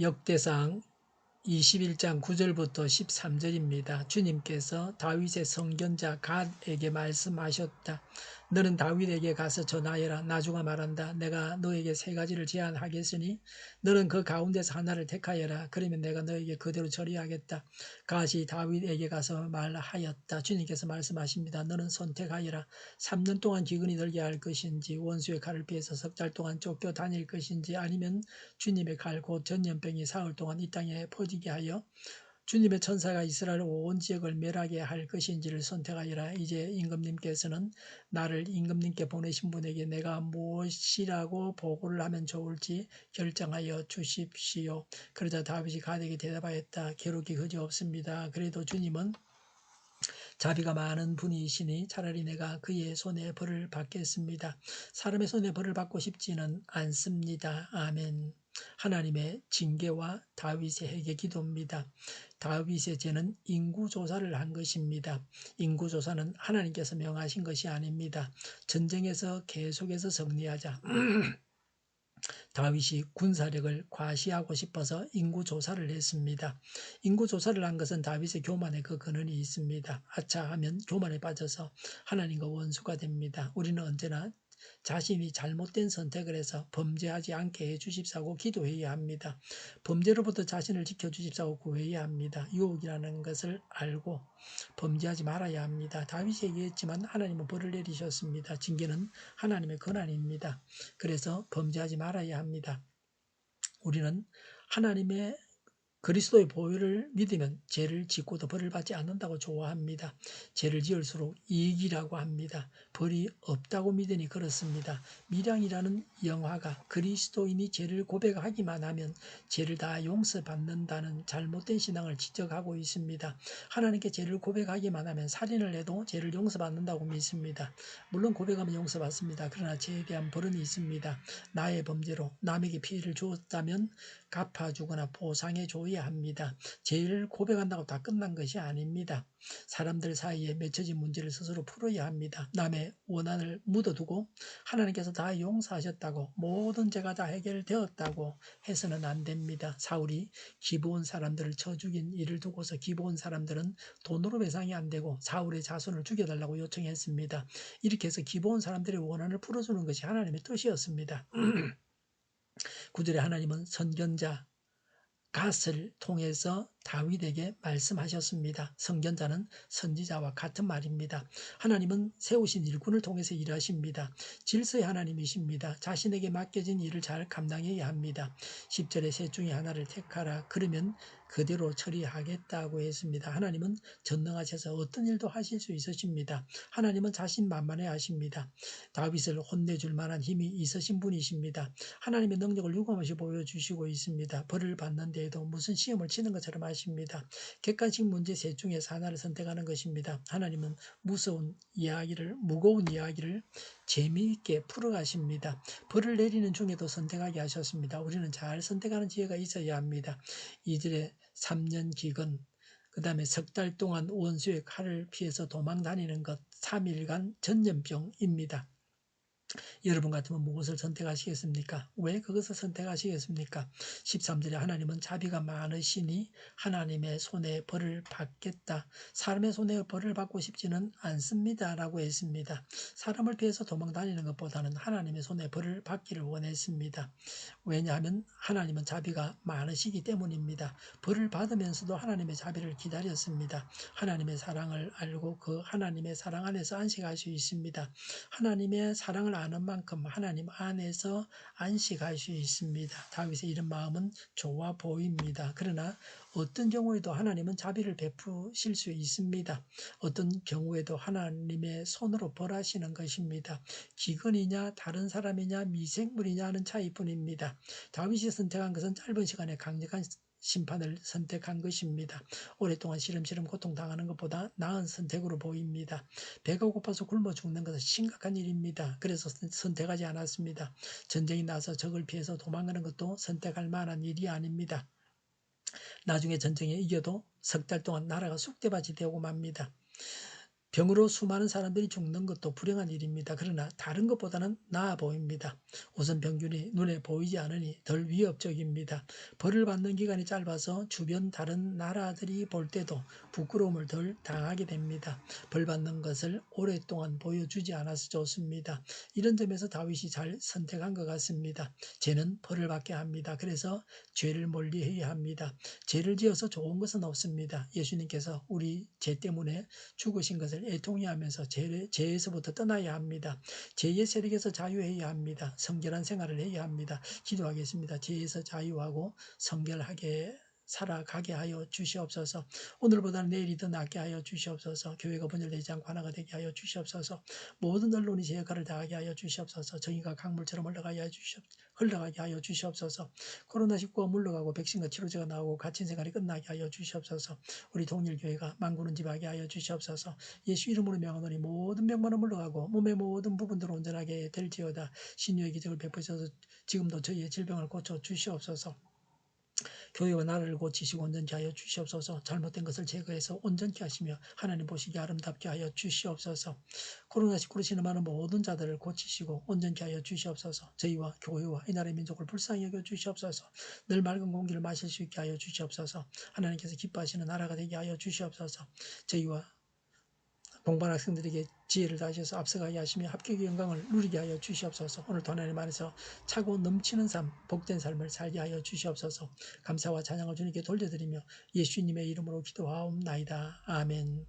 역대상 21장 9절부터 13절입니다. 주님께서 다윗의 선견자 갓에게 말씀하셨다. 너는 다윗에게 가서 전하여라. 나주가 말한다. 내가 너에게 세 가지를 제안하겠으니 너는 그 가운데서 하나를 택하여라. 그러면 내가 너에게 그대로 처리하겠다. 갓이 다윗에게 가서 말하였다. 주님께서 말씀하십니다. 너는 선택하여라. 3년 동안 기근이 들게 할 것인지 원수의 칼을 피해서 석 달 동안 쫓겨 다닐 것인지 아니면 주님의 칼 곧 전염병이 사흘 동안 이 땅에 퍼지게 하여 주님의 천사가 이스라엘 온 지역을 멸하게 할 것인지를 선택하여라. 이제 임금님께서는 나를 임금님께 보내신 분에게 내가 무엇이라고 보고를 하면 좋을지 결정하여 주십시오. 그러자 다윗이 갓에게 대답하였다. 기록이 그지없습니다. 그래도 주님은 자비가 많은 분이시니 차라리 내가 그의 손에 벌을 받겠습니다. 사람의 손에 벌을 받고 싶지는 않습니다. 아멘. 하나님의 징계와 다윗의 회개 기도입니다. 다윗의 죄는 인구조사를 한 것입니다. 인구조사는 하나님께서 명하신 것이 아닙니다. 전쟁에서 계속해서 승리하자 다윗이 군사력을 과시하고 싶어서 인구조사를 했습니다. 인구조사를 한 것은 다윗의 교만에 그 근원이 있습니다. 아차 하면 교만에 빠져서 하나님과 원수가 됩니다. 우리는 언제나 자신이 잘못된 선택을 해서 범죄하지 않게 해주십사고 기도해야 합니다. 범죄로부터 자신을 지켜주십사고 구해야 합니다. 유혹이라는 것을 알고 범죄하지 말아야 합니다. 다윗이 얘기했지만 하나님은 벌을 내리셨습니다. 징계는 하나님의 권한입니다. 그래서 범죄하지 말아야 합니다. 우리는 하나님의 그리스도의 보혈을 믿으면 죄를 짓고도 벌을 받지 않는다고 좋아합니다. 죄를 지을수록 이익이라고 합니다. 벌이 없다고 믿으니 그렇습니다. 밀양이라는 영화가 그리스도인이 죄를 고백하기만 하면 죄를 다 용서받는다는 잘못된 신앙을 지적하고 있습니다. 하나님께 죄를 고백하기만 하면 살인을 해도 죄를 용서받는다고 믿습니다. 물론 고백하면 용서받습니다. 그러나 죄에 대한 벌은 있습니다. 나의 범죄로 남에게 피해를 주었다면 갚아주거나 보상해줘야 합니다. 죄를 고백한다고 다 끝난 것이 아닙니다. 사람들 사이에 맺혀진 문제를 스스로 풀어야 합니다. 남의 원한을 묻어두고 하나님께서 다 용서하셨다고 모든 죄가 다 해결되었다고 해서는 안 됩니다. 사울이 기브온 사람들을 쳐 죽인 일을 두고서 기브온 사람들은 돈으로 배상이 안 되고 사울의 자손을 죽여달라고 요청했습니다. 이렇게 해서 기브온 사람들의 원한을 풀어주는 것이 하나님의 뜻이었습니다. 9절에 하나님은 선견자 갓을 통해서 다윗에게 말씀하셨습니다. 선견자는 선지자와 같은 말입니다. 하나님은 세우신 일꾼을 통해서 일하십니다. 질서의 하나님이십니다. 자신에게 맡겨진 일을 잘 감당해야 합니다. 10절에 셋 중에 하나를 택하라. 그러면 그대로 처리하겠다고 했습니다. 하나님은 전능하셔서 어떤 일도 하실 수 있으십니다. 하나님은 자신만만해 하십니다. 다윗을 혼내줄 만한 힘이 있으신 분이십니다. 하나님의 능력을 유감없이 보여주시고 있습니다. 벌을 받는 데에도 무슨 시험을 치는 것처럼 하십니다. 객관식 문제 셋 중에서 하나를 선택하는 것입니다. 하나님은 무거운 이야기를 재미있게 풀어가십니다. 벌을 내리는 중에도 선택하게 하셨습니다. 우리는 잘 선택하는 지혜가 있어야 합니다. 2절에 3년 기근, 그 다음에 석 달 동안 원수의 칼을 피해서 도망 다니는 것, 3일간 전염병입니다. 여러분 같으면 무엇을 선택하시겠습니까? 왜 그것을 선택하시겠습니까? 13절에 하나님은 자비가 많으시니 하나님의 손에 벌을 받겠다. 사람의 손에 벌을 받고 싶지는 않습니다. 라고 했습니다. 사람을 피해서 도망다니는 것보다는 하나님의 손에 벌을 받기를 원했습니다. 왜냐하면 하나님은 자비가 많으시기 때문입니다. 벌을 받으면서도 하나님의 자비를 기다렸습니다. 하나님의 사랑을 알고 그 하나님의 사랑 안에서 안식할 수 있습니다. 하나님의 사랑을 아는 만큼 하나님 안에서 안식할 수 있습니다. 다윗의 이런 마음은 좋아 보입니다. 그러나 어떤 경우에도 하나님은 자비를 베푸실 수 있습니다. 어떤 경우에도 하나님의 손으로 벌하시는 것입니다. 기근이냐 다른 사람이냐 미생물이냐 하는 차이뿐입니다. 다윗이 선택한 것은 짧은 시간에 강력한 심판을 선택한 것입니다. 오랫동안 시름시름 고통당하는 것보다 나은 선택으로 보입니다. 배가 고파서 굶어 죽는 것은 심각한 일입니다. 그래서 선택하지 않았습니다. 전쟁이 나서 적을 피해서 도망가는 것도 선택할 만한 일이 아닙니다. 나중에 전쟁에 이겨도 석 달 동안 나라가 쑥대밭이 되고 맙니다. 병으로 수많은 사람들이 죽는 것도 불행한 일입니다. 그러나 다른 것보다는 나아 보입니다. 우선 병균이 눈에 보이지 않으니 덜 위협적입니다. 벌을 받는 기간이 짧아서 주변 다른 나라들이 볼 때도 부끄러움을 덜 당하게 됩니다. 벌 받는 것을 오랫동안 보여주지 않아서 좋습니다. 이런 점에서 다윗이 잘 선택한 것 같습니다. 죄는 벌을 받게 합니다. 그래서 죄를 멀리해야 합니다. 죄를 지어서 좋은 것은 없습니다. 예수님께서 우리 죄 때문에 죽으신 것을 애통해 하면서 죄에서부터 떠나야 합니다. 죄의 세력에서 자유해야 합니다. 성결한 생활을 해야 합니다. 기도하겠습니다. 죄에서 자유하고 성결하게 살아가게 하여 주시옵소서. 오늘보다는 내일이 더 낫게 하여 주시옵소서. 교회가 분열되지 않고 하나가 되게 하여 주시옵소서. 모든 언론이 제 역할을 다하게 하여 주시옵소서. 정의가 강물처럼 흘러가게 하여 주시옵소서. 코로나19가 물러가고 백신과 치료제가 나오고 갇힌 생활이 끝나게 하여 주시옵소서. 우리 동일교회가 만군은 집하게 하여 주시옵소서. 예수 이름으로 명하노니 모든 병만은 물러가고 몸의 모든 부분들을 온전하게 될지어다. 신유의 기적을 베푸셔서 지금도 저희의 질병을 고쳐 주시옵소서. 교회와 나라를 고치시고 온전케 하여 주시옵소서. 잘못된 것을 제거해서 온전케 하시며 하나님 보시기에 아름답게 하여 주시옵소서. 코로나19로 신음하는 모든 자들을 고치시고 온전케 하여 주시옵소서. 저희와 교회와 이 나라의 민족을 불쌍히 여겨 주시옵소서. 늘 맑은 공기를 마실 수 있게 하여 주시옵소서. 하나님께서 기뻐하시는 나라가 되게 하여 주시옵소서. 저희와 동반 학생들에게 지혜를 다하셔서 앞서가게 하시며 합격의 영광을 누리게 하여 주시옵소서. 오늘도 하나님 안에서 차고 넘치는 삶, 복된 삶을 살게 하여 주시옵소서. 감사와 찬양을 주님께 돌려드리며 예수님의 이름으로 기도하옵나이다. 아멘.